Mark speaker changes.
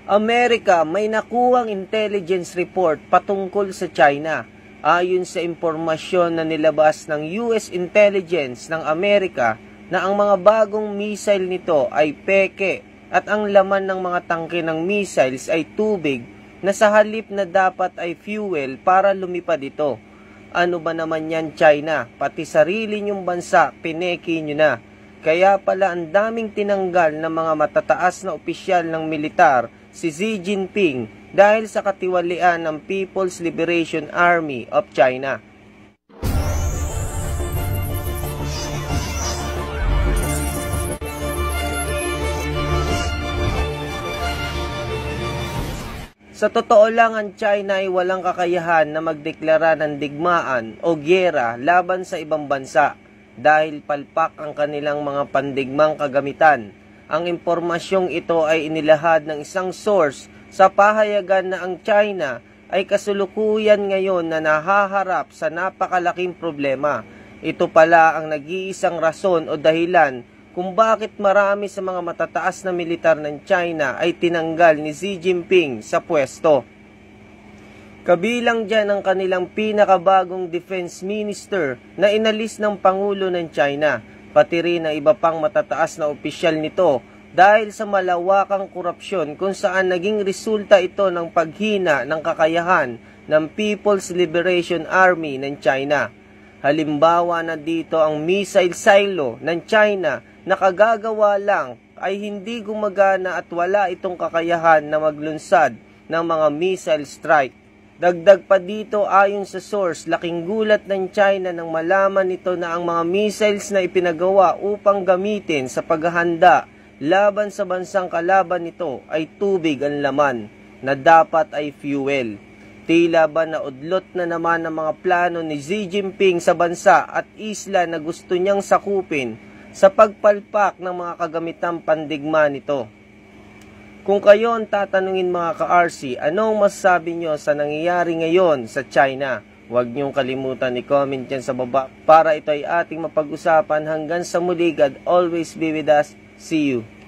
Speaker 1: Amerika may nakuhang intelligence report patungkol sa China. Ayon sa impormasyon na nilabas ng US Intelligence ng Amerika na ang mga bagong missile nito ay peke at ang laman ng mga tangke ng missiles ay tubig na sa halip na dapat ay fuel para lumipad ito. Ano ba naman yan, China? Pati sarili nyong bansa, pineki nyo na. Kaya pala ang daming tinanggal ng mga matataas na opisyal ng militar si Xi Jinping dahil sa katiwalian ng People's Liberation Army of China. Sa totoo lang, ang China ay walang kakayahan na magdeklara ng digmaan o giyera laban sa ibang bansa dahil palpak ang kanilang mga pandigmang kagamitan. Ang impormasyong ito ay inilahad ng isang source sa pahayagan na ang China ay kasulukuyan ngayon na nahaharap sa napakalaking problema. Ito pala ang nag-iisang rason o dahilan kung bakit marami sa mga matataas na militar ng China ay tinanggal ni Xi Jinping sa pwesto. Kabilang dyan ang kanilang pinakabagong defense minister na inalis ng Pangulo ng China, pati rin ang iba pang matataas na opisyal nito dahil sa malawakang korupsyon kung saan naging resulta ito ng paghina ng kakayahan ng People's Liberation Army ng China. Halimbawa na dito ang missile silo ng China na kagagawa lang ay hindi gumagana at wala itong kakayahan na maglunsad ng mga missile strike. Dagdag pa dito ayon sa source, laking gulat ng China nang malaman nito na ang mga missiles na ipinagawa upang gamitin sa paghahanda laban sa bansang kalaban nito ay tubig ang laman na dapat ay fuel. Tila ba naudlot na naman ang mga plano ni Xi Jinping sa bansa at isla na gusto niyang sakupin sa pagpalpak ng mga kagamitang pandigma nito. Kung kayo ang tatanungin mga ka-RC, anong masasabi nyo sa nangyayari ngayon sa China? Huwag niyong kalimutan i-comment dyan sa baba para ito ay ating mapag-usapan. Hanggang sa muli, God always be with us. See you.